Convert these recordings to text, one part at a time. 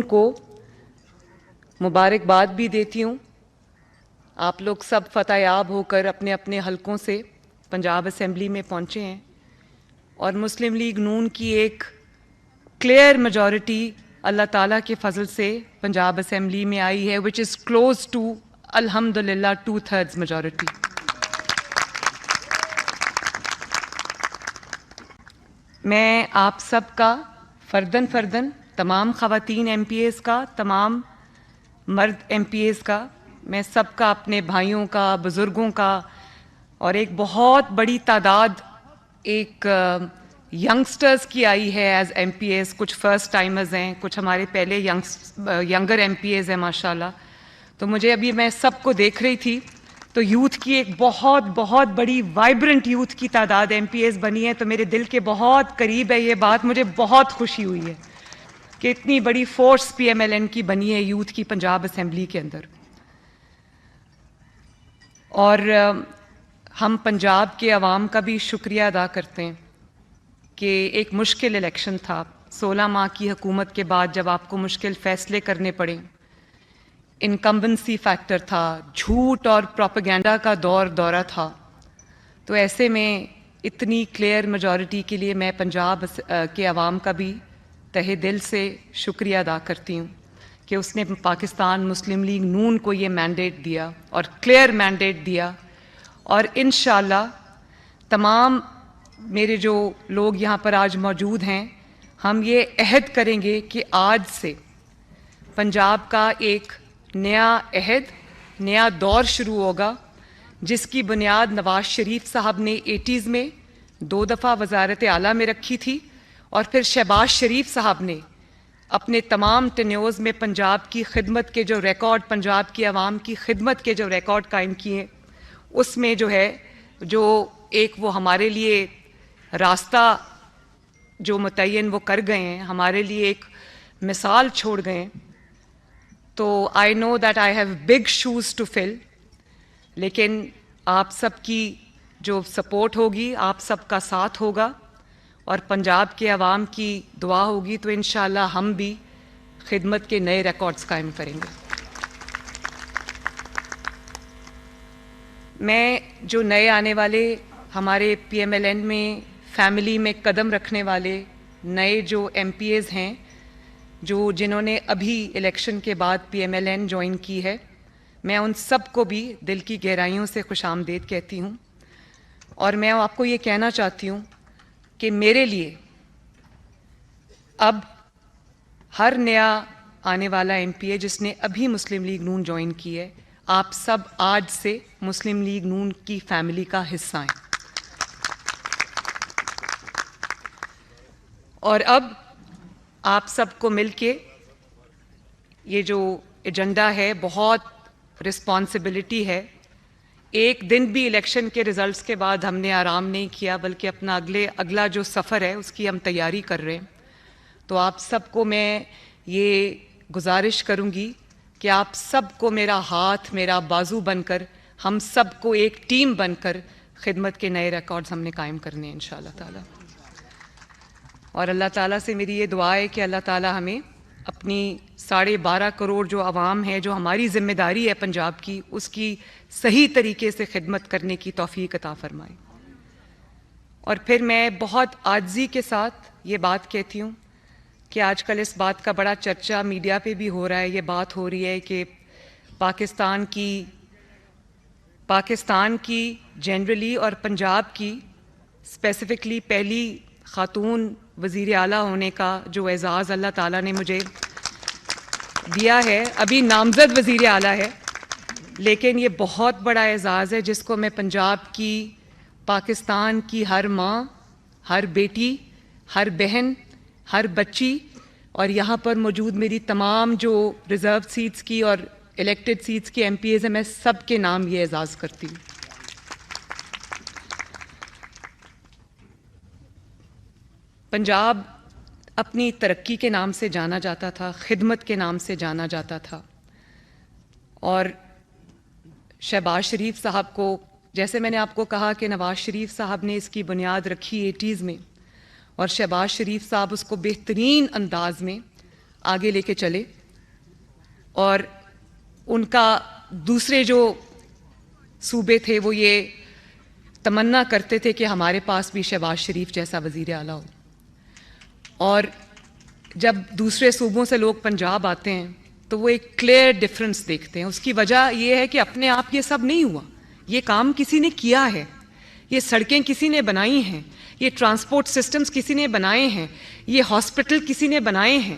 کو مبارکباد بھی دیتی ہوں. آپ لوگ سب فتح یاب ہو کر اپنے اپنے حلقوں سے پنجاب اسمبلی میں پہنچے ہیں اور مسلم لیگ نون کی ایک کلیئر میجورٹی اللہ تعالیٰ کے فضل سے پنجاب اسمبلی میں آئی ہے وچ از کلوز ٹو الحمدللہ 2/3 میجورٹی. میں آپ سب کا فرداً تمام خواتین ایم پی ایز کا، تمام مرد ایم پی ایز کا، میں سب کا، اپنے بھائیوں کا، بزرگوں کا، اور ایک بہت بڑی تعداد ایک ینگسٹرز کی آئی ہے ایز ایم پی ایز. کچھ فرسٹ ٹائمرز ہیں، کچھ ہمارے پہلے ینگر ایم پی ایز ہیں ماشاءاللہ. تو مجھے ابھی میں سب کو دیکھ رہی تھی تو یوتھ کی ایک بہت بڑی وائبرنٹ یوتھ کی تعداد ایم پی ایز بنی ہے. تو میرے دل کے بہت قریب ہے یہ بات، مجھے بہت خوشی ہوئی ہے کہ اتنی بڑی force P M L N کی بنی ہے یوتھ کی پنجاب اسمبلی کے اندر. اور ہم پنجاب کے عوام کا بھی شکریہ ادا کرتے ہیں کہ ایک مشکل الیکشن تھا. 16 ماہ کی حکومت کے بعد جب آپ کو مشکل فیصلے کرنے پڑے، انکمبنسی فیکٹر تھا، جھوٹ اور پروپیگنڈا کا دورہ تھا، تو ایسے میں اتنی کلیئر میجورٹی کے لیے میں پنجاب کے عوام کا بھی تہہ دل سے شکریہ ادا کرتی ہوں کہ اس نے پاکستان مسلم لیگ نون کو یہ مینڈیٹ دیا اور کلیئر مینڈیٹ دیا. اور انشاءاللہ تمام میرے جو لوگ یہاں پر آج موجود ہیں، ہم یہ عہد کریں گے کہ آج سے پنجاب کا ایک نیا عہد، نیا دور شروع ہوگا جس کی بنیاد نواز شریف صاحب نے 80s میں 2 دفعہ وزارت اعلیٰ میں رکھی تھی، اور پھر شہباز شریف صاحب نے اپنے تمام ٹینیورز میں پنجاب کی خدمت کے جو ریکارڈ، پنجاب کی عوام کی خدمت کے جو ریکارڈ قائم کیے، اس میں جو ہے جو ایک وہ ہمارے لیے راستہ جو متعین وہ کر گئے ہیں، ہمارے لیے ایک مثال چھوڑ گئے ہیں. تو I know that I have big shoes to fill, لیکن آپ سب کی جو سپورٹ ہوگی، آپ سب کا ساتھ ہوگا اور پنجاب کے عوام کی دعا ہوگی تو انشاءاللہ ہم بھی خدمت کے نئے ریکارڈز قائم کریں گے. میں جو نئے آنے والے ہمارے پی ایم ایل این میں فیملی میں قدم رکھنے والے نئے جو ایم پی ایز ہیں، جنہوں نے ابھی الیکشن کے بعد P M L N join کی ہے، میں ان سب کو بھی دل کی گہرائیوں سے خوش آمدید کہتی ہوں. اور میں آپ کو یہ کہنا چاہتی ہوں کہ میرے لیے اب ہر نیا آنے والا ایم پی اے جس نے ابھی مسلم لیگ نون جوائن کی ہے، آپ سب آج سے مسلم لیگ نون کی فیملی کا حصہ ہیں. اور اب آپ سب کو مل کے یہ جو ایجنڈا ہے، بہت رسپانسبلٹی ہے. ایک دن بھی الیکشن کے ریزلٹس کے بعد ہم نے آرام نہیں کیا، بلکہ اپنا اگلا جو سفر ہے اس کی ہم تیاری کر رہے ہیں. تو آپ سب کو میں یہ گزارش کروں گی کہ آپ سب کو میرا ہاتھ، میرا بازو بن کر، ہم سب کو ایک ٹیم بن کر خدمت کے نئے ریکارڈز ہم نے قائم کرنے ہیں انشاءاللہ تعالی. اور اللہ تعالیٰ سے میری یہ دعا ہے کہ اللہ تعالیٰ ہمیں اپنی 12.5 کروڑ جو عوام ہے، جو ہماری ذمہ داری ہے پنجاب کی، اس کی صحیح طریقے سے خدمت کرنے کی توفیق عطا فرمائے. اور پھر میں بہت عاجزی کے ساتھ یہ بات کہتی ہوں کہ آج کل اس بات کا بڑا چرچا میڈیا پہ بھی ہو رہا ہے، یہ بات ہو رہی ہے کہ پاکستان کی جنرلی اور پنجاب کی اسپیسیفکلی پہلی خاتون وزیر اعلیٰ ہونے کا جو اعزاز اللہ تعالیٰ نے مجھے دیا ہے، ابھی نامزد وزیر اعلیٰ ہے، لیکن یہ بہت بڑا اعزاز ہے جس کو میں پنجاب کی، پاکستان کی ہر ماں، ہر بیٹی، ہر بہن، ہر بچی، اور یہاں پر موجود میری تمام جو ریزرو سیٹس کی اور الیکٹڈ سیٹس کی ایم پی ایز ہیں، میں سب کے نام یہ اعزاز کرتی ہوں. پنجاب اپنی ترقی کے نام سے جانا جاتا تھا، خدمت کے نام سے جانا جاتا تھا، اور شہباز شریف صاحب کو، جیسے میں نے آپ کو کہا کہ نواز شریف صاحب نے اس کی بنیاد رکھی 80s میں، اور شہباز شریف صاحب اس کو بہترین انداز میں آگے لے کے چلے اور ان کا دوسرے جو صوبے تھے وہ یہ تمنا کرتے تھے کہ ہمارے پاس بھی شہباز شریف جیسا وزیر اعلیٰ ہو. اور جب دوسرے صوبوں سے لوگ پنجاب آتے ہیں تو وہ ایک کلیئر ڈفرنس دیکھتے ہیں. اس کی وجہ یہ ہے کہ اپنے آپ یہ سب نہیں ہوا, یہ کام کسی نے کیا ہے, یہ سڑکیں کسی نے بنائی ہیں, یہ ٹرانسپورٹ سسٹمز کسی نے بنائے ہیں, یہ ہاسپٹل کسی نے بنائے ہیں,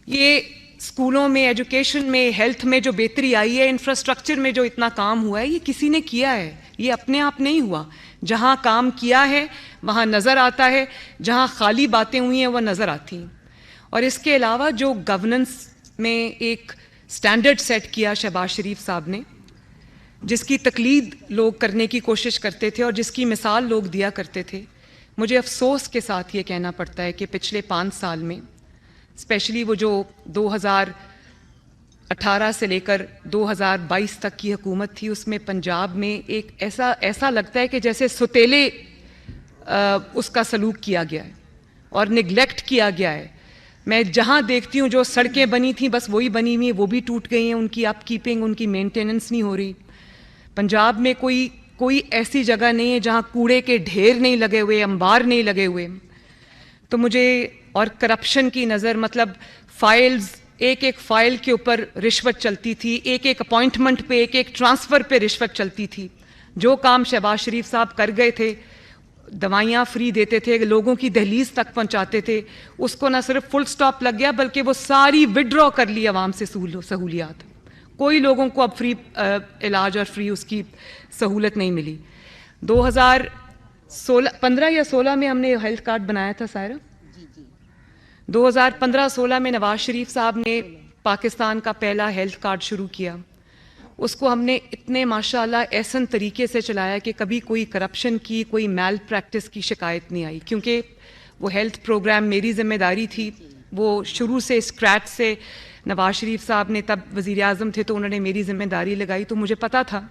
یہ اسکولوں میں, ایجوکیشن میں, ہیلتھ میں جو بہتری آئی ہے, انفراسٹرکچر میں جو اتنا کام ہوا ہے, یہ کسی نے کیا ہے, یہ اپنے آپ نہیں ہوا. جہاں کام کیا ہے وہاں نظر آتا ہے, جہاں خالی باتیں ہوئی ہیں وہ نظر آتی ہیں. اور اس کے علاوہ جو گورننس میں ایک سٹینڈرڈ سیٹ کیا شہباز شریف صاحب نے, جس کی تقلید لوگ کرنے کی کوشش کرتے تھے اور جس کی مثال لوگ دیا کرتے تھے, مجھے افسوس کے ساتھ یہ کہنا پڑتا ہے کہ پچھلے 5 سال میں اسپیشلی وہ جو 2018 سے لے کر 2022 تک کی حکومت تھی, اس میں پنجاب میں ایک ایسا لگتا ہے کہ جیسے ستیلے اس کا سلوک کیا گیا ہے اور نگلیکٹ کیا گیا ہے. میں جہاں دیکھتی ہوں جو سڑکیں بنی تھیں بس وہی بنی ہوئی ہیں, وہ بھی ٹوٹ گئی ہیں, ان کی اپ کیپنگ, ان کی مینٹیننس نہیں ہو رہی. پنجاب میں کوئی ایسی جگہ نہیں ہے جہاں کوڑے کے ڈھیر نہیں لگے ہوئے, انبار نہیں لگے ہوئے. تو مجھے, اور کرپشن کی نظر, مطلب فائلز, ایک فائل کے اوپر رشوت چلتی تھی, ایک اپوائنٹمنٹ پہ, ایک ٹرانسفر پہ رشوت چلتی تھی. جو کام شہباز شریف صاحب کر گئے تھے, دوائیاں فری دیتے تھے, لوگوں کی دہلیز تک پہنچاتے تھے, اس کو نہ صرف فل سٹاپ لگ گیا بلکہ وہ ساری ودرا کر لی عوام سے سہولیات. کوئی لوگوں کو اب فری علاج اور فری اس کی سہولت نہیں ملی. 2015 یا 16 میں ہم نے ہیلتھ کارڈ بنایا تھا سائرہ. 2015-16 میں نواز شریف صاحب نے پاکستان کا پہلا ہیلتھ کارڈ شروع کیا. اس کو ہم نے اتنے ماشاءاللہ احسن طریقے سے چلایا کہ کبھی کوئی کرپشن کی, کوئی میل پریکٹس کی شکایت نہیں آئی, کیونکہ وہ ہیلتھ پروگرام میری ذمہ داری تھی. وہ شروع سے اسکریچ سے, نواز شریف صاحب نے تب وزیر اعظم تھے تو انہوں نے میری ذمہ داری لگائی, تو مجھے پتا تھا.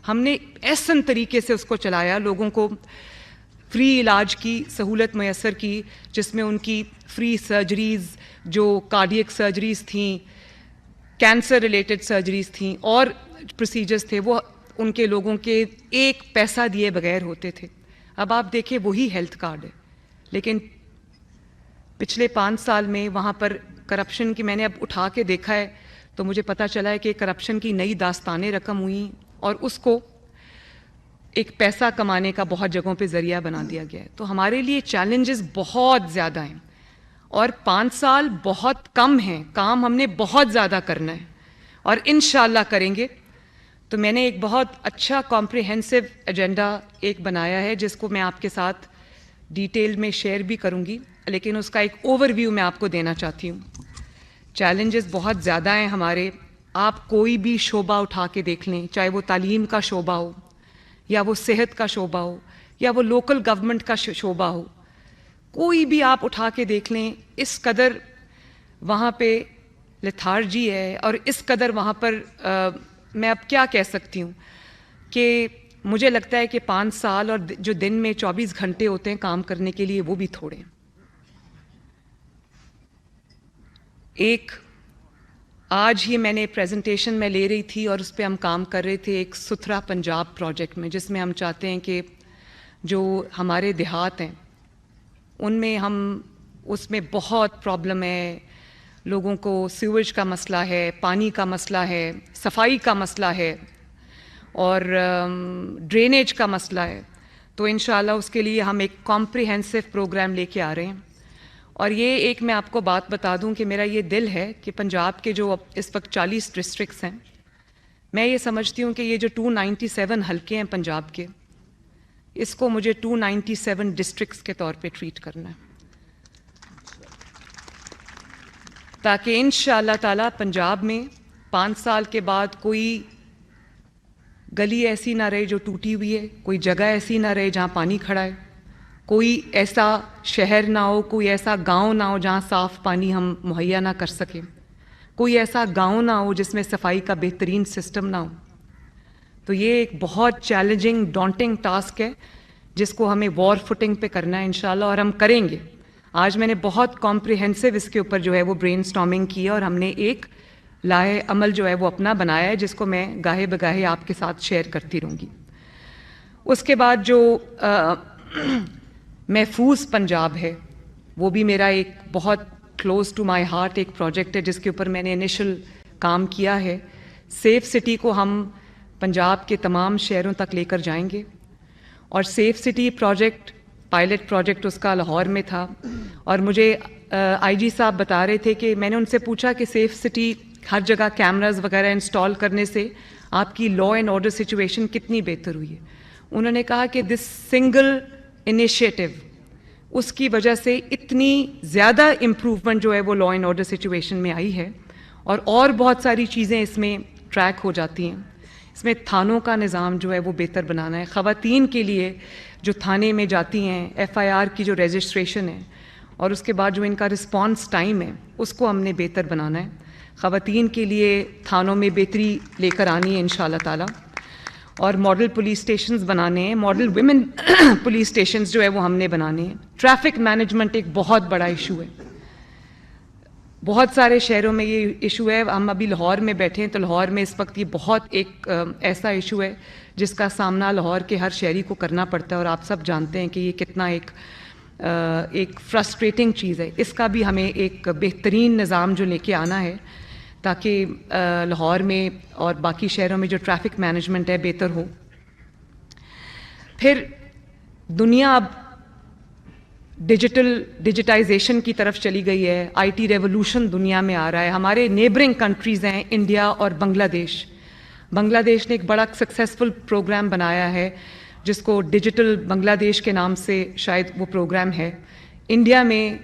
ہم نے احسن طریقے سے اس کو چلایا, لوگوں کو فری علاج کی سہولت میسر کی, جس میں ان کی فری سرجریز, جو کارڈیک سرجریز تھیں, کینسر ریلیٹڈ سرجریز تھیں اور پروسیجرز تھے, وہ ان کے لوگوں کے ایک پیسہ دیے بغیر ہوتے تھے. اب آپ دیکھیں وہی ہیلتھ کارڈ ہے, لیکن پچھلے 5 سال میں وہاں پر کرپشن کی, میں نے اب اٹھا کے دیکھا ہے تو مجھے پتہ چلا ہے کہ کرپشن کی نئی داستانیں رقم ہوئیں اور اس کو ایک پیسہ کمانے کا بہت جگہوں پہ ذریعہ بنا دیا گیا ہے. تو ہمارے لیے چیلنجز بہت زیادہ ہیں اور 5 سال بہت کم ہیں, کام ہم نے بہت زیادہ کرنا ہے اور انشاءاللہ کریں گے. تو میں نے ایک بہت اچھا کمپریہنسو ایجنڈا ایک بنایا ہے, جس کو میں آپ کے ساتھ ڈیٹیل میں شیئر بھی کروں گی, لیکن اس کا ایک اوور ویو میں آپ کو دینا چاہتی ہوں. چیلنجز بہت زیادہ ہیں ہمارے. آپ کوئی بھی شعبہ اٹھا کے دیکھ لیں, چاہے وہ تعلیم کا شعبہ ہو یا وہ صحت کا شعبہ ہو یا وہ لوکل گورنمنٹ کا شعبہ ہو, کوئی بھی آپ اٹھا کے دیکھ لیں, اس قدر وہاں پہ لیتھارجی ہے اور اس قدر وہاں پر میں اب کیا کہہ سکتی ہوں کہ مجھے لگتا ہے کہ 5 سال اور جو دن میں 24 گھنٹے ہوتے ہیں کام کرنے کے لیے, وہ بھی تھوڑے ہیں. ایک آج ہی میں نے پریزنٹیشن میں لے رہی تھی اور اس پہ ہم کام کر رہے تھے ایک ستھرا پنجاب پروجیکٹ میں, جس میں ہم چاہتے ہیں کہ جو ہمارے دیہات ہیں ان میں اس میں بہت پرابلم ہے. لوگوں کو سیویج کا مسئلہ ہے, پانی کا مسئلہ ہے, صفائی کا مسئلہ ہے اور ڈرینیج کا مسئلہ ہے. تو انشاءاللہ اس کے لیے ہم ایک کمپریہنسو پروگرام لے کے آ رہے ہیں. اور یہ ایک میں آپ کو بات بتا دوں کہ میرا یہ دل ہے کہ پنجاب کے جو اس وقت 40 ڈسٹرکٹس ہیں, میں یہ سمجھتی ہوں کہ یہ جو 297 حلقے ہیں پنجاب کے, اس کو مجھے 297 ڈسٹرکٹس کے طور پہ ٹریٹ کرنا ہے, تاکہ انشاءاللہ تعالیٰ پنجاب میں 5 سال کے بعد کوئی گلی ایسی نہ رہے جو ٹوٹی ہوئی ہے, کوئی جگہ ایسی نہ رہے جہاں پانی کھڑا ہے, کوئی ایسا شہر نہ ہو, کوئی ایسا گاؤں نہ ہو جہاں صاف پانی ہم مہیا نہ کر سکیں, کوئی ایسا گاؤں نہ ہو جس میں صفائی کا بہترین سسٹم نہ ہو. تو یہ ایک بہت چیلنجنگ ڈانٹنگ ٹاسک ہے جس کو ہمیں وار فوٹنگ پہ کرنا ہے انشاءاللہ, اور ہم کریں گے. آج میں نے بہت کمپریہنسو اس کے اوپر جو ہے وہ برین سٹارمنگ کی ہے اور ہم نے ایک لاہے عمل جو ہے وہ اپنا بنایا ہے جس کو میں گاہے بگاہے آپ کے ساتھ شیئر کرتی رہوں گی. اس کے بعد جو محفوظ پنجاب ہے وہ بھی میرا ایک بہت کلوز ٹو مائی ہارٹ ایک پروجیکٹ ہے جس کے اوپر میں نے انیشل کام کیا ہے. سیف سٹی کو ہم پنجاب کے تمام شہروں تک لے کر جائیں گے اور safe city project pilot project اس کا لاہور میں تھا اور مجھے آئی جی صاحب بتا رہے تھے کہ میں نے ان سے پوچھا کہ سیف سٹی ہر جگہ کیمراز وغیرہ انسٹال کرنے سے آپ کی لا اینڈ آرڈر سچویشن کتنی بہتر ہوئی ہے. انہوں نے کہا کہ دس سنگل انیشیٹو اس کی وجہ سے اتنی زیادہ امپروومنٹ جو ہے وہ لا اینڈ آرڈر سچویشن میں آئی ہے اور بہت ساری چیزیں اس میں ٹریک ہو جاتی ہیں. اس میں تھانوں کا نظام جو ہے وہ بہتر بنانا ہے. خواتین کے لیے جو تھانے میں جاتی ہیں ایف آئی آر کی جو رجسٹریشن ہے اور اس کے بعد جو ان کا رسپانس ٹائم ہے اس کو ہم نے بہتر بنانا ہے. خواتین کے لیے تھانوں میں بہتری لے کر آنی ہے انشاءاللہ تعالی اور ماڈل پولیس اسٹیشنز بنانے ہیں. ماڈل ویمن پولیس اسٹیشنز جو ہے وہ ہم نے بنانے ہیں. ٹریفک مینجمنٹ ایک بہت بڑا ایشو ہے. بہت سارے شہروں میں یہ ایشو ہے. ہم ابھی لاہور میں بیٹھے ہیں تو لاہور میں اس وقت یہ بہت ایک ایسا ایشو ہے جس کا سامنا لاہور کے ہر شہری کو کرنا پڑتا ہے اور آپ سب جانتے ہیں کہ یہ کتنا ایک فرسٹریٹنگ چیز ہے. اس کا بھی ہمیں ایک بہترین نظام جو لے کے آنا ہے تاکہ لاہور میں اور باقی شہروں میں جو ٹریفک مینجمنٹ ہے بہتر ہو. پھر دنیا اب ڈیجیٹائزیشن کی طرف چلی گئی ہے. آئی ٹی ریولوشن دنیا میں آ رہا ہے. ہمارے نیبرنگ کنٹریز ہیں انڈیا اور بنگلہ دیش. بنگلہ دیش نے ایک بڑا سکسیزفل پروگرام بنایا ہے جس کو ڈیجیٹل بنگلہ دیش کے نام سے شاید وہ پروگرام ہے. انڈیا میں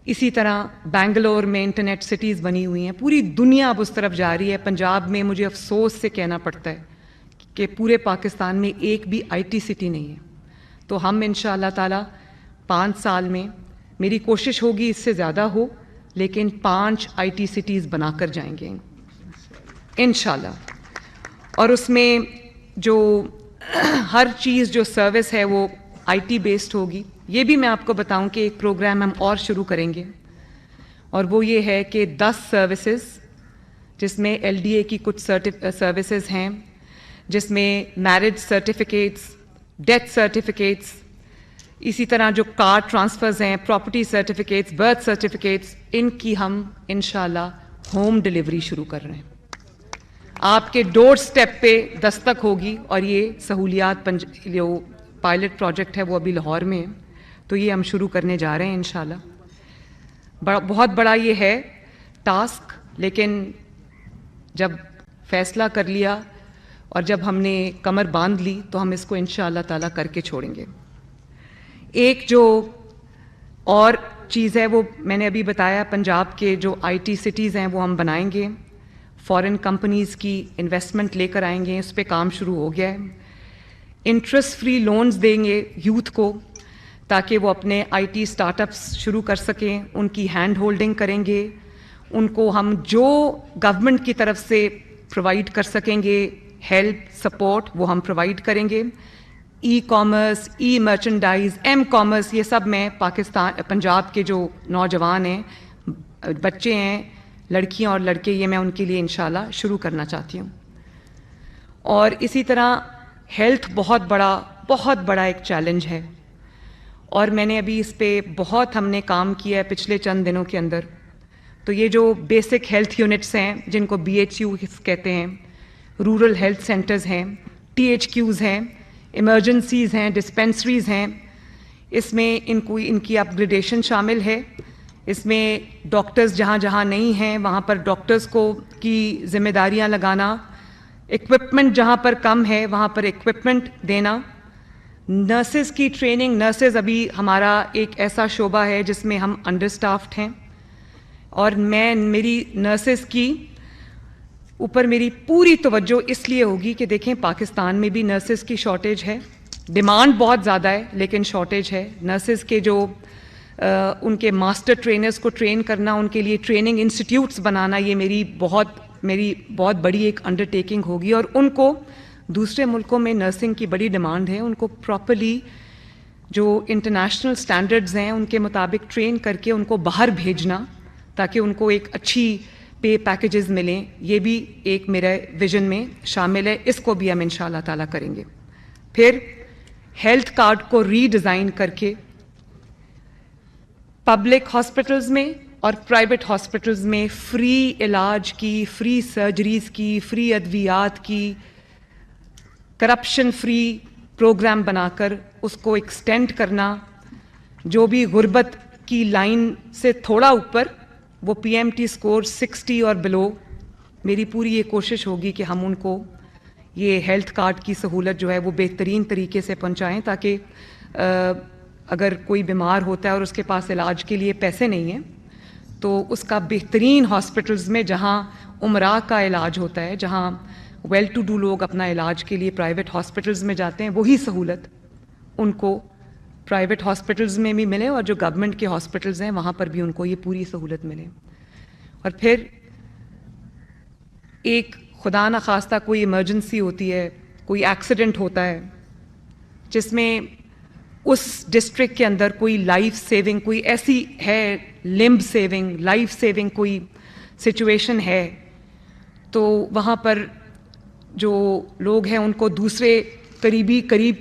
اسی طرح بنگلور میں انٹرنیٹ سٹیز بنی ہوئی ہیں. پوری دنیا اب اس طرف جا رہی ہے. پنجاب میں مجھے افسوس سے کہنا پڑتا ہے کہ پورے پاکستان میں ایک بھی آئی ٹی سٹی نہیں ہے. تو ہم انشاءاللہ تعالی 5 سال میں میری کوشش ہوگی اس سے زیادہ ہو لیکن 5 آئی ٹی سٹیز بنا کر جائیں گے انشاءاللہ. اور اس میں جو ہر چیز جو سروس ہے وہ آئی ٹی بیسڈ ہوگی. یہ بھی میں آپ کو بتاؤں کہ ایک پروگرام ہم اور شروع کریں گے اور وہ یہ ہے کہ 10 سروسز جس میں ایل ڈی اے کی کچھ سروسز ہیں جس میں میرج سرٹیفکیٹس, ڈیتھ سرٹیفکیٹس, اسی طرح جو کار ٹرانسفرز ہیں, پراپرٹی سرٹیفکیٹس, برتھ سرٹیفکیٹس, ان کی ہم انشاءاللہ ہوم ڈلیوری شروع کر رہے ہیں. آپ کے ڈور سٹیپ پہ دستک ہوگی اور یہ سہولیات جو پائلٹ پروجیکٹ ہے وہ ابھی لاہور میں ہے تو یہ ہم شروع کرنے جا رہے ہیں انشاءاللہ. بہت بڑا یہ ہے ٹاسک لیکن جب فیصلہ کر لیا اور جب ہم نے کمر باندھ لی تو ہم اس کو انشاءاللہ تعالیٰ کر کے چھوڑیں گے. ایک جو اور چیز ہے وہ میں نے ابھی بتایا, پنجاب کے جو آئی ٹی سٹیز ہیں وہ ہم بنائیں گے. فارن کمپنیز کی انویسٹمنٹ لے کر آئیں گے. اس پہ کام شروع ہو گیا ہے. انٹرسٹ فری لونز دیں گے یوتھ کو تاکہ وہ اپنے آئی ٹی اسٹارٹ اپس شروع کر سکیں. ان کی ہینڈ ہولڈنگ کریں گے. ان کو ہم جو گورنمنٹ کی طرف سے پرووائڈ کر سکیں گے ہیلپ سپورٹ وہ ہم پرووائڈ کریں گے. ای کامرس, ای مرچنڈائز, ایم کامرس, یہ سب میں پنجاب کے جو نوجوان ہیں, بچے ہیں, لڑکیاں اور لڑکے, یہ میں ان کے لیے انشاءاللہ شروع کرنا چاہتی ہوں. اور اسی طرح ہیلتھ بہت بڑا ایک چیلنج ہے اور میں نے ابھی اس پہ بہت ہم نے کام کیا ہے پچھلے چند دنوں کے اندر. تو یہ جو بیسک ہیلتھ یونٹس ہیں جن کو بی ایچ یو کہتے ہیں, رورل ہیلتھ سینٹرز ہیں, ٹی ایچ کیوز ہیں, ایمرجنسیز ہیں, ڈسپینسریز ہیں, اس میں ان کی اپ گریڈیشن شامل ہے. اس میں ڈاکٹرز جہاں جہاں نہیں ہیں وہاں پر ڈاکٹرز کو کی ذمہ داریاں لگانا, ایکوپمنٹ جہاں پر کم ہے وہاں پر ایکوپمنٹ دینا. نرسز کی ٹریننگ, نرسز ابھی ہمارا ایک ایسا شعبہ ہے جس میں ہم انڈر اسٹافڈ ہیں اور میری نرسز کی اوپر میری پوری توجہ اس لیے ہوگی کہ دیکھیں پاکستان میں بھی نرسز کی شارٹیج ہے. ڈیمانڈ بہت زیادہ ہے لیکن شارٹیج ہے. نرسز کے جو ان کے ماسٹر ٹرینرز کو ٹرین کرنا, ان کے لیے ٹریننگ انسٹیٹیوٹس بنانا, یہ میری بہت بڑی ایک انڈرٹیکنگ ہوگی. اور ان کو دوسرے ملکوں میں نرسنگ کی بڑی ڈیمانڈ ہے, ان کو پراپرلی جو انٹرنیشنل سٹینڈرڈز ہیں ان کے مطابق ٹرین کر کے ان کو باہر بھیجنا تاکہ ان کو ایک اچھی پے پیکیجز ملیں، یہ بھی ایک میرے ویژن میں شامل ہے، اس کو بھی ہم انشاءاللہ تعالیٰ کریں گے۔ پھر ہیلتھ کارڈ کو ری ڈیزائن کر کے پبلک ہاسپٹلز میں اور پرائیویٹ ہاسپٹلز میں فری علاج کی، فری سرجریز کی، فری ادویات کی، کرپشن فری پروگرام بنا کر اس کو ایکسٹینڈ کرنا، جو بھی غربت کی لائن سے تھوڑا اوپر وہ پی ایم ٹی اسکور 60 اور بلو، میری پوری یہ کوشش ہوگی کہ ہم ان کو یہ ہیلتھ کارڈ کی سہولت جو ہے وہ بہترین طریقے سے پہنچائیں، تاکہ اگر کوئی بیمار ہوتا ہے اور اس کے پاس علاج کے لیے پیسے نہیں ہیں تو اس کا بہترین ہاسپٹلز میں جہاں امراء کا علاج ہوتا ہے، جہاں ویل ٹو ڈو لوگ اپنا علاج کے لیے پرائیویٹ ہاسپٹلز میں جاتے ہیں، وہی سہولت ان کو پرائیویٹ ہاسپٹلز میں بھی ملے اور جو گورنمنٹ کے ہاسپٹلز ہیں وہاں پر بھی ان کو یہ پوری سہولت ملے۔ اور پھر ایک خدا نخواستہ کوئی ایمرجنسی ہوتی ہے، کوئی ایکسیڈنٹ ہوتا ہے جس میں اس ڈسٹرکٹ کے اندر کوئی لائف سیونگ، کوئی ایسی ہے لمب سیونگ، لائف سیونگ کوئی سچویشن ہے، تو وہاں پر جو لوگ ہیں ان کو دوسرے قریب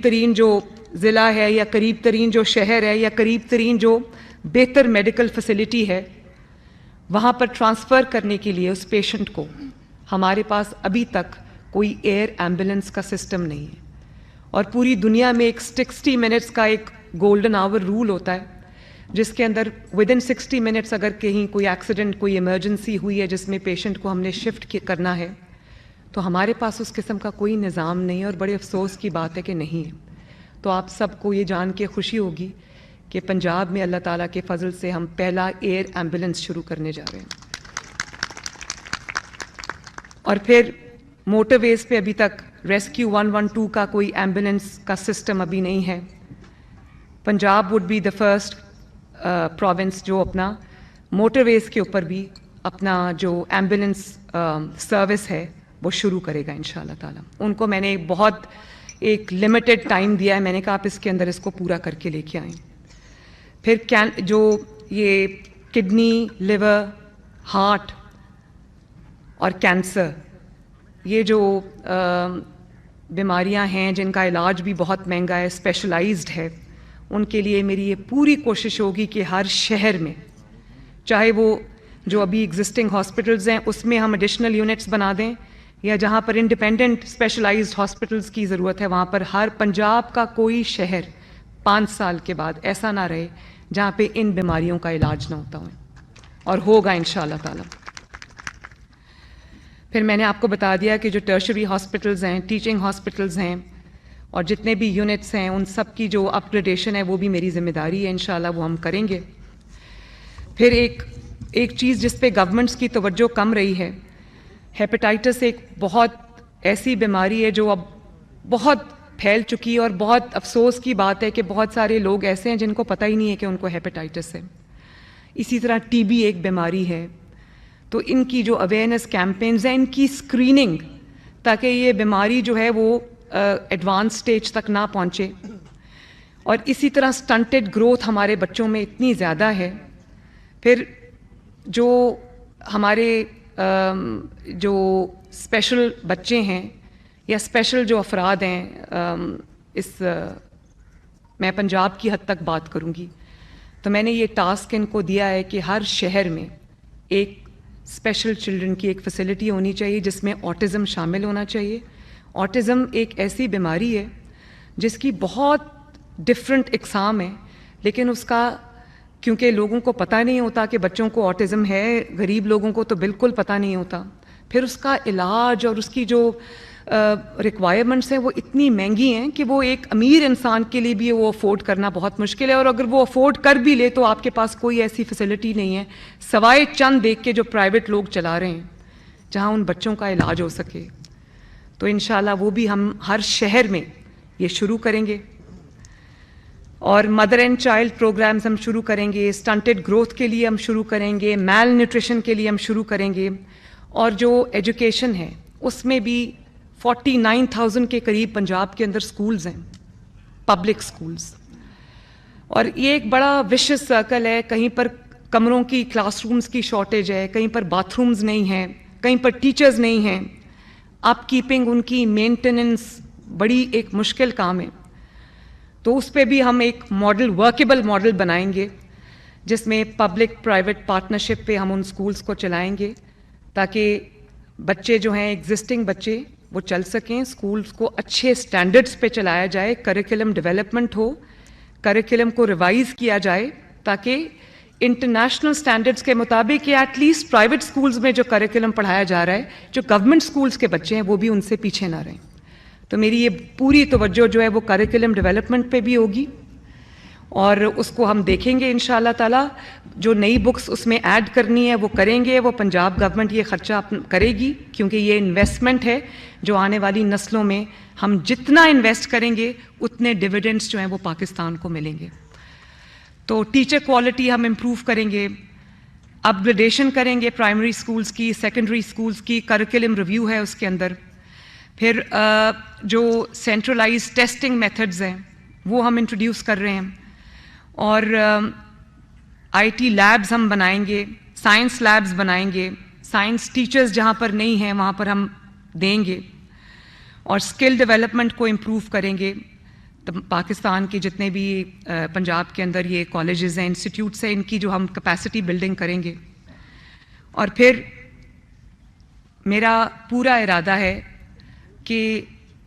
ترین جو ضلع ہے یا قریب ترین جو شہر ہے یا قریب ترین جو بہتر میڈیکل فیسلٹی ہے وہاں پر ٹرانسفر کرنے کے لیے اس پیشنٹ کو ہمارے پاس ابھی تک کوئی ایئر ایمبولینس کا سسٹم نہیں ہے، اور پوری دنیا میں ایک 60 منٹس کا ایک گولڈن آور رول ہوتا ہے جس کے اندر ودن 60 منٹس اگر کہیں کوئی ایکسیڈنٹ، کوئی ایمرجنسی ہوئی ہے جس میں پیشنٹ کو ہم نے شفٹ کرنا ہے، تو ہمارے پاس اس قسم کا کوئی نظام نہیں ہے، اور بڑے افسوس کی بات ہے کہ نہیں ہے۔ تو آپ سب کو یہ جان کے خوشی ہوگی کہ پنجاب میں اللہ تعالیٰ کے فضل سے ہم پہلا ایئر ایمبولینس شروع کرنے جا رہے ہیں۔ اور پھر موٹر ویز پہ ابھی تک ریسکیو 112 کا کوئی ایمبولینس کا سسٹم ابھی نہیں ہے۔ Punjab would be the first province جو اپنا موٹر ویز کے اوپر بھی اپنا جو ایمبولینس سروس ہے وہ شروع کرے گا انشاءاللہ تعالیٰ۔ ان کو میں نے بہت ایک لمیٹڈ ٹائم دیا ہے، میں نے کہا آپ اس کے اندر اس کو پورا کر کے لے کے آئیں۔ پھر جو یہ کڈنی، لیور، ہارٹ اور کینسر، یہ جو بیماریاں ہیں جن کا علاج بھی بہت مہنگا ہے، اسپیشلائزڈ ہے، ان کے لیے میری یہ پوری کوشش ہوگی کہ ہر شہر میں، چاہے وہ جو ابھی ایگزسٹنگ ہاسپٹلز ہیں اس میں ہم ایڈیشنل یونٹس بنا دیں، یا جہاں پر انڈیپینڈنٹ اسپیشلائزڈ ہاسپٹلز کی ضرورت ہے وہاں پر ہر پنجاب کا کوئی شہر 5 سال کے بعد ایسا نہ رہے جہاں پہ ان بیماریوں کا علاج نہ ہوتا ہو، اور ہوگا انشاءاللہ تعالیٰ۔ پھر میں نے آپ کو بتا دیا کہ جو ٹرشری ہاسپٹلز ہیں، ٹیچنگ ہاسپٹلز ہیں، اور جتنے بھی یونٹس ہیں ان سب کی جو اپ گریڈیشن ہے وہ بھی میری ذمہ داری ہے، انشاءاللہ وہ ہم کریں گے۔ پھر ایک چیز جس پہ گورنمنٹس کی توجہ کم رہی ہے، ہیپیٹائٹس ایک بہت ایسی بیماری ہے جو اب بہت پھیل چکی ہے، اور بہت افسوس کی بات ہے کہ بہت سارے لوگ ایسے ہیں جن کو پتہ ہی نہیں ہے کہ ان کو ہیپیٹائٹس ہے۔ اسی طرح ٹی بی ایک بیماری ہے، تو ان کی جو اویئرنیس کیمپینز ہیں، ان کی اسکریننگ، تاکہ یہ بیماری جو ہے وہ ایڈوانس سٹیج تک نہ پہنچے۔ اور اسی طرح سٹنٹڈ گروتھ ہمارے بچوں میں اتنی زیادہ ہے۔ پھر جو ہمارے جو اسپیشل بچے ہیں یا اسپیشل جو افراد ہیں، میں پنجاب کی حد تک بات کروں گی، تو میں نے یہ ٹاسک ان کو دیا ہے کہ ہر شہر میں ایک اسپیشل چلڈرن کی ایک فیسلٹی ہونی چاہیے جس میں آٹزم شامل ہونا چاہیے۔ آٹزم ایک ایسی بیماری ہے جس کی بہت ڈفرینٹ اقسام ہیں، لیکن اس کا کیونکہ لوگوں کو پتہ نہیں ہوتا کہ بچوں کو آٹزم ہے، غریب لوگوں کو تو بالکل پتہ نہیں ہوتا، پھر اس کا علاج اور اس کی جو ریکوائرمنٹس ہیں وہ اتنی مہنگی ہیں کہ وہ ایک امیر انسان کے لیے بھی وہ افورڈ کرنا بہت مشکل ہے، اور اگر وہ افورڈ کر بھی لے تو آپ کے پاس کوئی ایسی فیسلٹی نہیں ہے سوائے چند دیکھ کے جو پرائیویٹ لوگ چلا رہے ہیں جہاں ان بچوں کا علاج ہو سکے۔ تو انشاءاللہ وہ بھی ہم ہر شہر میں یہ شروع کریں گے، اور مدر اینڈ چائلڈ پروگرامز ہم شروع کریں گے، سٹنٹڈ گروتھ کے لیے ہم شروع کریں گے، میل نیوٹریشن کے لیے ہم شروع کریں گے، اور جو ایجوکیشن ہے اس میں بھی 49,000 کے قریب پنجاب کے اندر سکولز ہیں، پبلک سکولز۔ اور یہ ایک بڑا وشیس سرکل ہے. کہیں پر کمروں کی کلاس رومز کی شارٹیج ہے, کہیں پر باتھ رومز نہیں ہیں, کہیں پر ٹیچرز نہیں ہیں. اپ کیپنگ ان کی مینٹیننس بڑی ایک مشکل کام ہے. تو اس پہ بھی ہم ایک ماڈل, ورکیبل ماڈل بنائیں گے جس میں پبلک پرائیویٹ پارٹنرشپ پہ ہم ان اسکولس کو چلائیں گے تاکہ بچے جو ہیں ایگزسٹنگ بچے وہ چل سکیں. اسکولس کو اچھے اسٹینڈرڈس پہ چلایا جائے, کریکولم ڈیولپمنٹ ہو, کریکولم کو ریوائز کیا جائے تاکہ انٹرنیشنل اسٹینڈرڈس کے مطابق یا ایٹ لیسٹ پرائیویٹ اسکولز میں جو کریکولم پڑھایا جا رہا ہے, جو گورنمنٹ اسکولس کے بچے ہیں وہ بھی ان سے پیچھے نہ رہیں. تو میری یہ پوری توجہ جو ہے وہ کریکولم ڈیولپمنٹ پہ بھی ہوگی, اور اس کو ہم دیکھیں گے انشاءاللہ تعالیٰ. جو نئی بکس اس میں ایڈ کرنی ہے وہ کریں گے, وہ پنجاب گورنمنٹ یہ خرچہ کرے گی کیونکہ یہ انویسٹمنٹ ہے جو آنے والی نسلوں میں ہم جتنا انویسٹ کریں گے اتنے ڈویڈنڈس جو ہیں وہ پاکستان کو ملیں گے. تو ٹیچر کوالٹی ہم امپروو کریں گے, اپ گریڈیشن کریں گے پرائمری اسکولس کی, سیکنڈری اسکولس کی, کریکولم ریویو ہے اس کے اندر. پھر جو سینٹرلائز ٹیسٹنگ میتھڈز ہیں وہ ہم انٹروڈیوس کر رہے ہیں, اور آئی ٹی لیبز ہم بنائیں گے, سائنس لیبز بنائیں گے, سائنس ٹیچرز جہاں پر نہیں ہیں وہاں پر ہم دیں گے, اور اسکل ڈیولپمنٹ کو امپروو کریں گے. پاکستان کے جتنے بھی پنجاب کے اندر یہ کالجز ہیں, انسٹیٹیوٹس ہیں, ان کی جو ہم کیپیسٹی بلڈنگ کریں گے. اور پھر میرا پورا ارادہ ہے کہ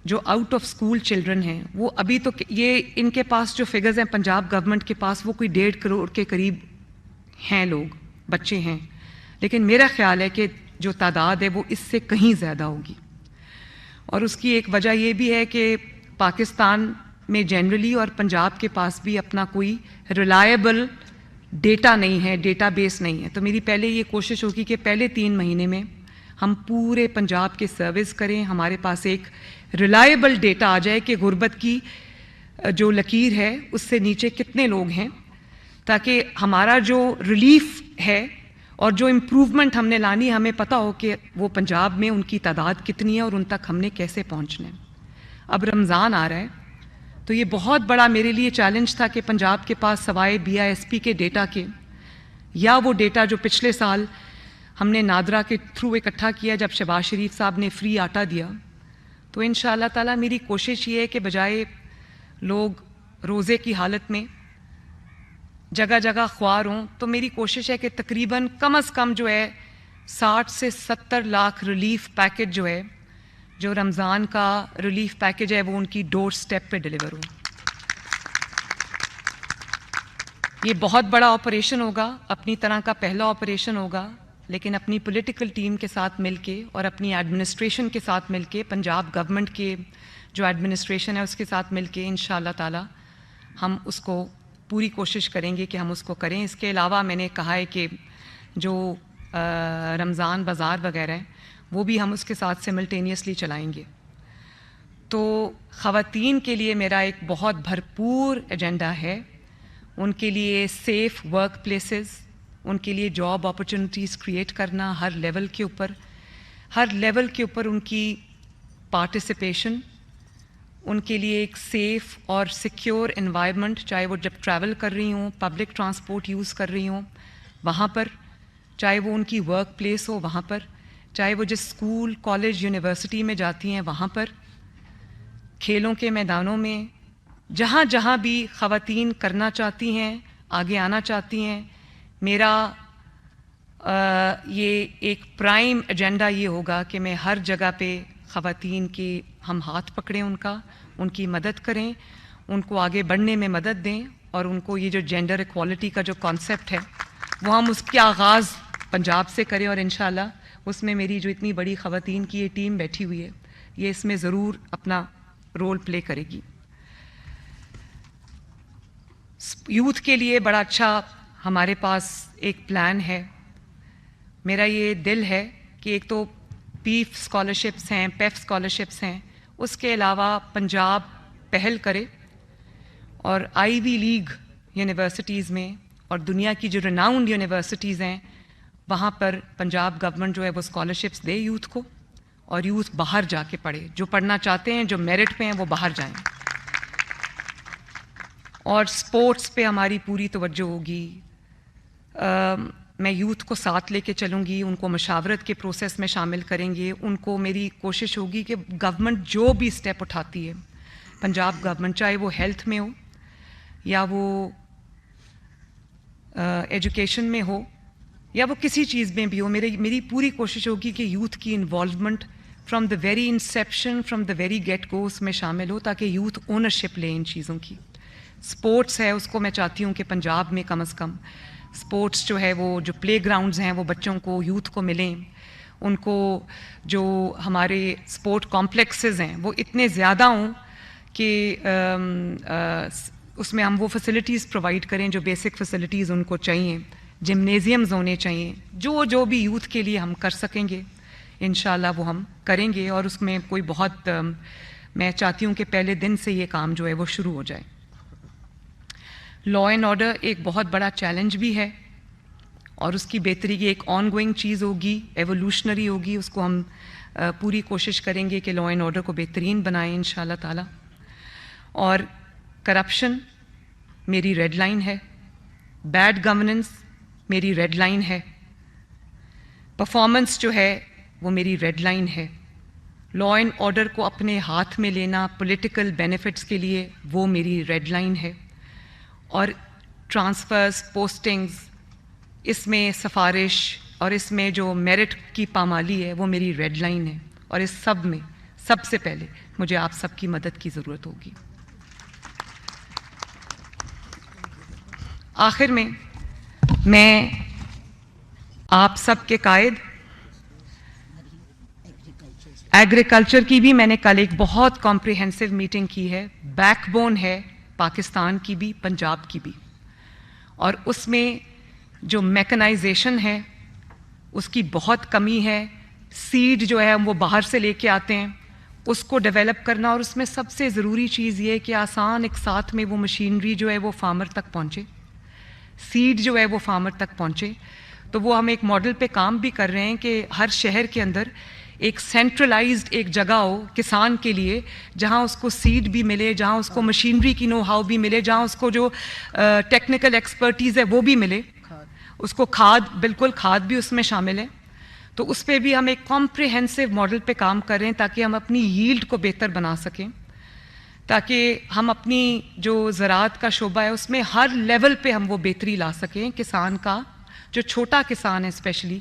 جو آؤٹ آف اسکول چلڈرن ہیں وہ ابھی تو یہ ان کے پاس جو فگرز ہیں پنجاب گورنمنٹ کے پاس وہ کوئی 1.5 کروڑ کے قریب ہیں لوگ, بچے ہیں, لیکن میرا خیال ہے کہ جو تعداد ہے وہ اس سے کہیں زیادہ ہوگی. اور اس کی ایک وجہ یہ بھی ہے کہ پاکستان میں جنرلی اور پنجاب کے پاس بھی اپنا کوئی ریلائبل ڈیٹا نہیں ہے, ڈیٹا بیس نہیں ہے. تو میری پہلے یہ کوشش ہوگی کہ پہلے 3 مہینے میں ہم پورے پنجاب کے سروس کریں, ہمارے پاس ایک ریلائبل ڈیٹا آ جائے کہ غربت کی جو لکیر ہے اس سے نیچے کتنے لوگ ہیں, تاکہ ہمارا جو ریلیف ہے اور جو امپروومنٹ ہم نے لانی ہمیں پتہ ہو کہ وہ پنجاب میں ان کی تعداد کتنی ہے اور ان تک ہم نے کیسے پہنچنا ہے. اب رمضان آ رہا ہے تو یہ بہت بڑا میرے لیے چیلنج تھا کہ پنجاب کے پاس سوائے BISP کے ڈیٹا کے, یا وہ ڈیٹا جو پچھلے سال ہم نے نادرا کے تھرو اکٹھا کیا جب شہباز شریف صاحب نے فری آٹا دیا, تو انشاءاللہ تعالیٰ میری کوشش یہ ہے کہ بجائے لوگ روزے کی حالت میں جگہ جگہ خوار ہوں, تو میری کوشش ہے کہ تقریباً کم از کم جو ہے 60 سے 70 لاکھ ریلیف پیکج جو ہے, جو رمضان کا ریلیف پیکج ہے وہ ان کی ڈور سٹیپ پہ ڈیلیور ہو. یہ بہت بڑا آپریشن ہوگا, اپنی طرح کا پہلا آپریشن ہوگا, لیکن اپنی پولیٹیکل ٹیم کے ساتھ مل کے اور اپنی ایڈمنسٹریشن کے ساتھ مل کے, پنجاب گورنمنٹ کے جو ایڈمنسٹریشن ہے اس کے ساتھ مل کے انشاءاللہ تعالیٰ ہم اس کو پوری کوشش کریں گے کہ ہم اس کو کریں. اس کے علاوہ میں نے کہا ہے کہ جو رمضان بازار وغیرہ ہیں وہ بھی ہم اس کے ساتھ سملٹینیسلی چلائیں گے. تو خواتین کے لیے میرا ایک بہت بھرپور ایجنڈا ہے, ان کے لیے سیف ورک پلیسز, ان کے لیے جاب اپرچونیٹیز کریٹ کرنا ہر لیول کے اوپر ان کی پارٹیسپیشن, ان کے لیے ایک سیف اور سیکیور انوائرمنٹ, چاہے وہ جب ٹریول کر رہی ہوں, پبلک ٹرانسپورٹ یوز کر رہی ہوں وہاں پر, چاہے وہ ان کی ورک پلیس ہو وہاں پر, چاہے وہ جس اسکول کالج یونیورسٹی میں جاتی ہیں وہاں پر, کھیلوں کے میدانوں میں, جہاں جہاں بھی خواتین کرنا چاہتی ہیں, آگے آنا چاہتی ہیں. میرا یہ ایک پرائم ایجنڈا یہ ہوگا کہ میں ہر جگہ پہ خواتین کی ہم ہاتھ پکڑیں, ان کی مدد کریں, ان کو آگے بڑھنے میں مدد دیں, اور ان کو یہ جو جینڈر ایکوالٹی کا جو کانسیپٹ ہے وہ ہم اس کے آغاز پنجاب سے کریں, اور انشاءاللہ اس میں میری جو اتنی بڑی خواتین کی یہ ٹیم بیٹھی ہوئی ہے یہ اس میں ضرور اپنا رول پلے کرے گی. یوتھ کے لیے بڑا اچھا ہمارے پاس ایک پلان ہے. میرا یہ دل ہے کہ ایک تو پیف اسکالرشپس ہیں, پیف اسکالرشپس ہیں, اس کے علاوہ پنجاب پہل کرے اور آئی وی لیگ یونیورسٹیز میں اور دنیا کی جو ریناؤنڈ یونیورسٹیز ہیں وہاں پر پنجاب گورنمنٹ جو ہے وہ اسکالرشپس دے یوتھ کو, اور یوتھ باہر جا کے پڑھے, جو پڑھنا چاہتے ہیں, جو میرٹ پہ ہیں وہ باہر جائیں. اور سپورٹس پہ ہماری پوری توجہ ہوگی. میں یوتھ کو ساتھ لے کے چلوں گی, ان کو مشاورت کے پروسیس میں شامل کریں گے. ان کو میری کوشش ہوگی کہ گورنمنٹ جو بھی اسٹیپ اٹھاتی ہے, پنجاب گورنمنٹ, چاہے وہ ہیلتھ میں ہو یا وہ ایجوکیشن میں ہو یا وہ کسی چیز میں بھی ہو, میری پوری کوشش ہوگی کہ یوتھ کی involvement from the very inception, from the very get go اس میں شامل ہو, تاکہ یوتھ اونرشپ لے ان چیزوں کی. سپورٹس ہے, اس کو میں چاہتی ہوں کہ پنجاب میں کم از کم سپورٹس جو ہے وہ جو پلے گراؤنڈز ہیں وہ بچوں کو, یوتھ کو ملیں. ان کو جو ہمارے سپورٹ کمپلیکسز ہیں وہ اتنے زیادہ ہوں کہ اس میں ہم وہ فیسلٹیز پرووائڈ کریں جو بیسک فیسلٹیز ان کو چاہیے. جمنیزیمز ہونے چاہیے. جو بھی یوتھ کے لیے ہم کر سکیں گے انشاءاللہ وہ ہم کریں گے. اور اس میں کوئی بہت میں چاہتی ہوں کہ پہلے دن سے یہ کام جو ہے وہ شروع ہو جائے. لا اینڈ آرڈر ایک بہت بڑا چیلنج بھی ہے اور اس کی بہتری کی ایک آن گوئنگ چیز ہوگی, ایوولوشنری ہوگی. اس کو ہم پوری کوشش کریں گے کہ لا اینڈ آرڈر کو بہترین بنائیں انشاءاللہ تعالی. اور کرپشن میری ریڈ لائن ہے, بیڈ گورننس میری ریڈ لائن ہے, پرفارمنس جو ہے وہ میری ریڈ لائن ہے. لا اینڈ آرڈر کو اپنے ہاتھ میں لینا پولیٹیکل بینیفٹس کے لیے وہ میری ریڈ لائن ہے. اور ٹرانسفرز, پوسٹنگز, اس میں سفارش اور اس میں جو میرٹ کی پامالی ہے وہ میری ریڈ لائن ہے. اور اس سب میں سب سے پہلے مجھے آپ سب کی مدد کی ضرورت ہوگی. آخر میں آپ سب کے قائد ایگریکلچر کی بھی میں نے کل ایک بہت کمپریہنسو میٹنگ کی ہے. بیک بون ہے پاکستان کی بھی, پنجاب کی بھی. اور اس میں جو میکنائزیشن ہے اس کی بہت کمی ہے. سیڈ جو ہے ہم وہ باہر سے لے کے آتے ہیں, اس کو ڈیولپ کرنا. اور اس میں سب سے ضروری چیز یہ ہے کہ آسان ایک ساتھ میں وہ مشینری جو ہے وہ فارمر تک پہنچے, سیڈ جو ہے وہ فارمر تک پہنچے. تو وہ ہم ایک ماڈل پہ کام بھی کر رہے ہیں کہ ہر شہر کے اندر ایک سینٹرلائزڈ ایک جگہ ہو کسان کے لیے, جہاں اس کو سیڈ بھی ملے, جہاں اس کو مشینری کی نو ہاؤ بھی ملے, جہاں اس کو جو ٹیکنیکل ایکسپرٹیز ہے وہ بھی ملے, اس کو کھاد, بالکل کھاد بھی اس میں شامل ہے. تو اس پہ بھی ہم ایک کمپریہنسو ماڈل پہ کام کر رہے ہیں تاکہ ہم اپنی ییلڈ کو بہتر بنا سکیں, تاکہ ہم اپنی جو زراعت کا شعبہ ہے اس میں ہر لیول پہ ہم وہ بہتری لا سکیں. کسان کا جو چھوٹا کسان ہے اسپیشلی,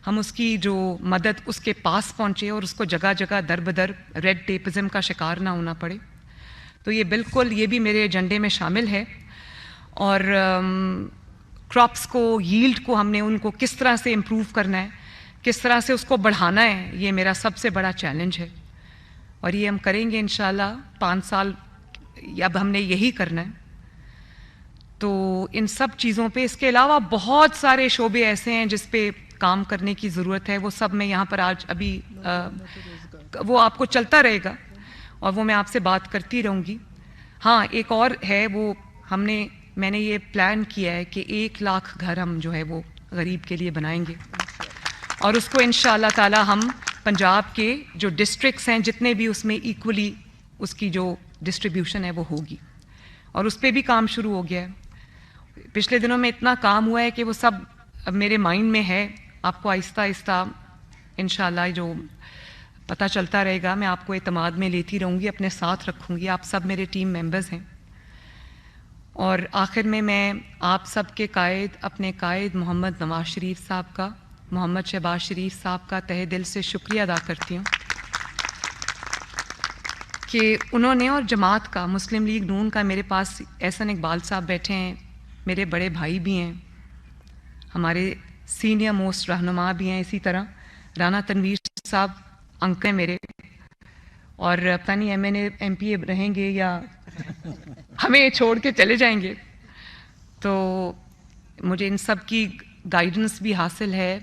ہم اس کی جو مدد اس کے پاس پہنچے اور اس کو جگہ جگہ در بدر ریڈ ٹیپزم کا شکار نہ ہونا پڑے. تو یہ بالکل یہ بھی میرے ایجنڈے میں شامل ہے. اور کراپس کو, ییلڈ کو ہم نے ان کو کس طرح سے امپروو کرنا ہے, کس طرح سے اس کو بڑھانا ہے, یہ میرا سب سے بڑا چیلنج ہے. اور یہ ہم کریں گے انشاءاللہ 5 سال, اب ہم نے یہی کرنا ہے. تو ان سب چیزوں پہ, اس کے علاوہ بہت سارے شعبے ایسے ہیں جس پہ کام کرنے کی ضرورت ہے. وہ سب میں یہاں پر آج ابھی وہ آپ کو چلتا رہے گا اور وہ میں آپ سے بات کرتی رہوں گی. ہاں ایک اور ہے, وہ میں نے یہ پلان کیا ہے کہ 1 لاکھ گھر ہم جو ہے وہ غریب کے لیے بنائیں گے. اور اس کو انشاءاللہ تعالی ہم پنجاب کے جو ڈسٹرکٹس ہیں جتنے بھی, اس میں ایکولی اس کی جو ڈسٹریبیوشن ہے وہ ہوگی. اور اس پہ بھی کام شروع ہو گیا ہے. پچھلے دنوں میں اتنا کام ہوا ہے کہ وہ سب اب میرے مائنڈ میں ہے. آپ کو آہستہ آہستہ انشاءاللہ جو پتہ چلتا رہے گا. میں آپ کو اعتماد میں لیتی رہوں گی, اپنے ساتھ رکھوں گی. آپ سب میرے ٹیم ممبرز ہیں. اور آخر میں آپ سب کے قائد, اپنے قائد محمد نواز شریف صاحب کا, محمد شہباز شریف صاحب کا تہہ دل سے شکریہ ادا کرتی ہوں کہ انہوں نے, اور جماعت کا, مسلم لیگ نون کا. میرے پاس احسن اقبال صاحب بیٹھے ہیں, میرے بڑے بھائی بھی ہیں, ہمارے سینئر موسٹ رہنما بھی ہیں. اسی طرح رانا تنویر صاحب انکل ہیں میرے, اور پتہ نہیں ایم پی اے رہیں گے یا ہمیں چھوڑ کے چلے جائیں گے. تو مجھے ان سب کی گائیڈنس بھی حاصل ہے.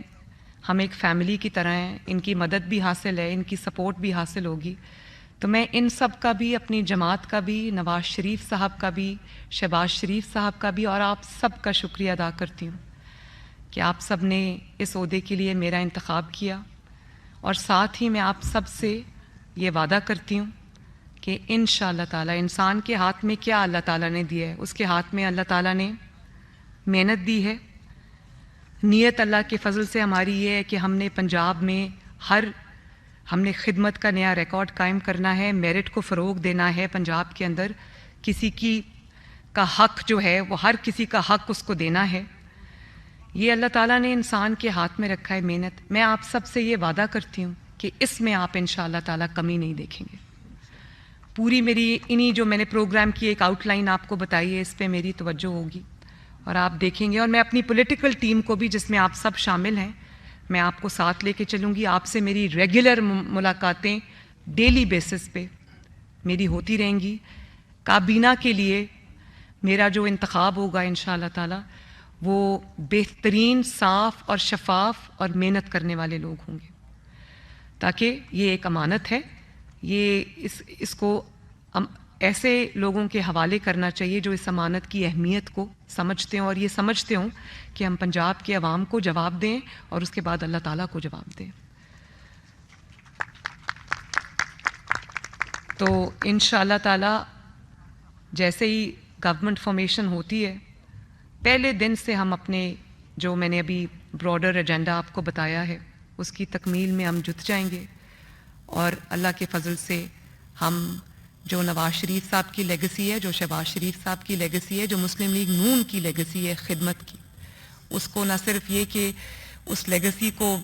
ہم ایک فیملی کی طرح ہیں, ان کی مدد بھی حاصل ہے, ان کی سپورٹ بھی حاصل ہوگی. تو میں ان سب کا بھی, اپنی جماعت کا بھی, نواز شریف صاحب کا بھی, شہباز شریف صاحب کا بھی, اور آپ سب کا شکریہ ادا کرتی ہوں کہ آپ سب نے اس عہدے کے لیے میرا انتخاب کیا. اور ساتھ ہی میں آپ سب سے یہ وعدہ کرتی ہوں کہ انشاءاللہ تعالی انسان کے ہاتھ میں کیا اللہ تعالیٰ نے دیا ہے؟ اس کے ہاتھ میں اللہ تعالیٰ نے محنت دی ہے. نیت اللہ کے فضل سے ہماری یہ ہے کہ ہم نے پنجاب میں ہم نے خدمت کا نیا ریکارڈ قائم کرنا ہے, میرٹ کو فروغ دینا ہے. پنجاب کے اندر کسی کا حق جو ہے وہ ہر کسی کا حق اس کو دینا ہے. یہ اللہ تعالیٰ نے انسان کے ہاتھ میں رکھا ہے محنت. میں آپ سب سے یہ وعدہ کرتی ہوں کہ اس میں آپ انشاءاللہ تعالیٰ کمی نہیں دیکھیں گے. پوری میری انہی جو میں نے پروگرام کی ایک آؤٹ لائن آپ کو بتائی ہے, اس پہ میری توجہ ہوگی اور آپ دیکھیں گے. اور میں اپنی پولیٹیکل ٹیم کو بھی, جس میں آپ سب شامل ہیں, میں آپ کو ساتھ لے کے چلوں گی. آپ سے میری ریگولر ملاقاتیں ڈیلی بیسس پہ میری ہوتی رہیں گی. کابینہ کے لیے میرا جو انتخاب ہوگا انشاءاللہ تعالیٰ وہ بہترین, صاف اور شفاف اور محنت کرنے والے لوگ ہوں گے, تاکہ یہ ایک امانت ہے. یہ اس کو ایسے لوگوں کے حوالے کرنا چاہیے جو اس امانت کی اہمیت کو سمجھتے ہوں اور یہ سمجھتے ہوں کہ ہم پنجاب کے عوام کو جواب دیں اور اس کے بعد اللہ تعالیٰ کو جواب دیں. تو انشاءاللہ تعالیٰ جیسے ہی گورنمنٹ فارمیشن ہوتی ہے, پہلے دن سے ہم اپنے جو میں نے ابھی براڈر ایجنڈا آپ کو بتایا ہے اس کی تکمیل میں ہم جت جائیں گے. اور اللہ کے فضل سے ہم جو نواز شریف صاحب کی لیگسی ہے, جو شہباز شریف صاحب کی لیگسی ہے, جو مسلم لیگ نون کی لیگسی ہے خدمت کی, اس کو نہ صرف یہ کہ اس لیگسی کو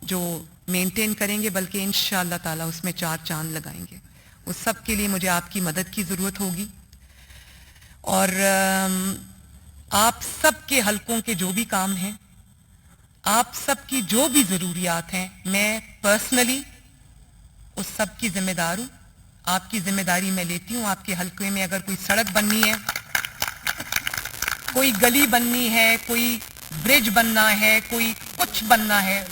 جو مینٹین کریں گے بلکہ انشاءاللہ تعالیٰ اس میں 4 چاند لگائیں گے. اس سب کے لیے مجھے آپ کی مدد کی ضرورت ہوگی. اور آپ سب کے حلقوں کے جو بھی کام ہیں, آپ سب کی جو بھی ضروریات ہیں, میں پرسنلی اس سب کی ذمہ دار ہوں. آپ کی ذمہ داری میں لیتی ہوں. آپ کے حلقے میں اگر کوئی سڑک بننی ہے, کوئی گلی بننی ہے, کوئی برج بننا ہے, کوئی کچھ بننا ہے,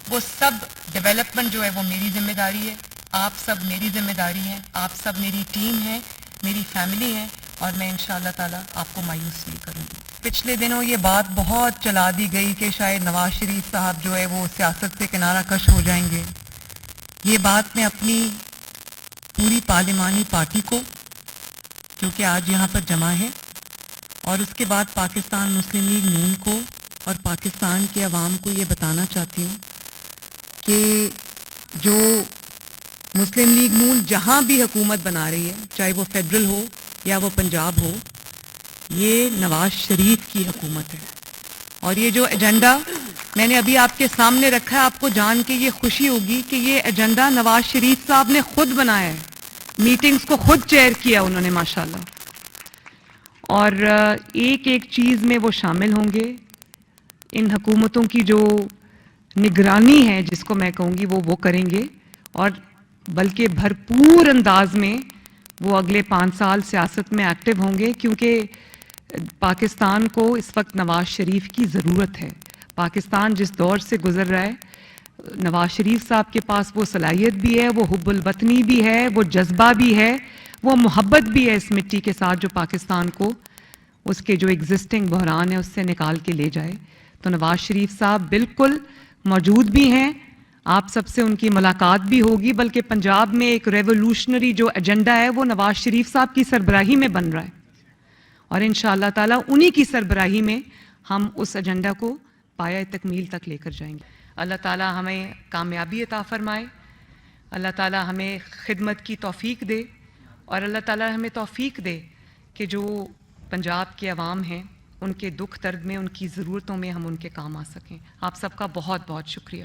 وہ سب ڈیولپمنٹ جو ہے وہ میری ذمہ داری ہے. آپ سب میری ذمہ داری ہیں, آپ سب میری ٹیم ہے, میری فیملی ہے, اور میں انشاءاللہ تعالیٰ آپ کو مایوس نہیں کروں گی. پچھلے دنوں یہ بات بہت چلا دی گئی کہ شاید نواز شریف صاحب جو ہے وہ سیاست سے کنارہ کش ہو جائیں گے. یہ بات میں اپنی پوری پارلیمانی پارٹی کو, جو کہ آج یہاں پر جمع ہے, اور اس کے بعد پاکستان مسلم لیگ نون کو اور پاکستان کے عوام کو یہ بتانا چاہتی ہوں کہ جو مسلم لیگ نون جہاں بھی حکومت بنا رہی ہے, چاہے وہ فیڈرل ہو یا وہ پنجاب ہو, یہ نواز شریف کی حکومت ہے. اور یہ جو ایجنڈا میں نے ابھی آپ کے سامنے رکھا ہے, آپ کو جان کے یہ خوشی ہوگی کہ یہ ایجنڈا نواز شریف صاحب نے خود بنایا ہے. میٹنگز کو خود چیئر کیا انہوں نے ماشاءاللہ. اور ایک ایک چیز میں وہ شامل ہوں گے. ان حکومتوں کی جو نگرانی ہے, جس کو میں کہوں گی, وہ کریں گے. اور بلکہ بھرپور انداز میں وہ اگلے 5 سال سیاست میں ایکٹیو ہوں گے, کیونکہ پاکستان کو اس وقت نواز شریف کی ضرورت ہے. پاکستان جس دور سے گزر رہا ہے, نواز شریف صاحب کے پاس وہ صلاحیت بھی ہے, وہ حب الوطنی بھی ہے, وہ جذبہ بھی ہے, وہ محبت بھی ہے اس مٹی کے ساتھ جو پاکستان کو اس کے جو ایگزسٹنگ بحران ہے اس سے نکال کے لے جائے. تو نواز شریف صاحب بالکل موجود بھی ہیں, آپ سب سے ان کی ملاقات بھی ہوگی. بلکہ پنجاب میں ایک ریولوشنری جو ایجنڈا ہے وہ نواز شریف صاحب کی سربراہی میں بن رہا ہے, اور انشاءاللہ تعالیٰ انہی کی سربراہی میں ہم اس ایجنڈا کو پایہ تکمیل تک لے کر جائیں گے. اللہ تعالیٰ ہمیں کامیابی عطا فرمائے, اللہ تعالیٰ ہمیں خدمت کی توفیق دے, اور اللہ تعالیٰ ہمیں توفیق دے کہ جو پنجاب کے عوام ہیں ان کے دکھ درد میں, ان کی ضرورتوں میں ہم ان کے کام آ سکیں. آپ سب کا بہت بہت شکریہ.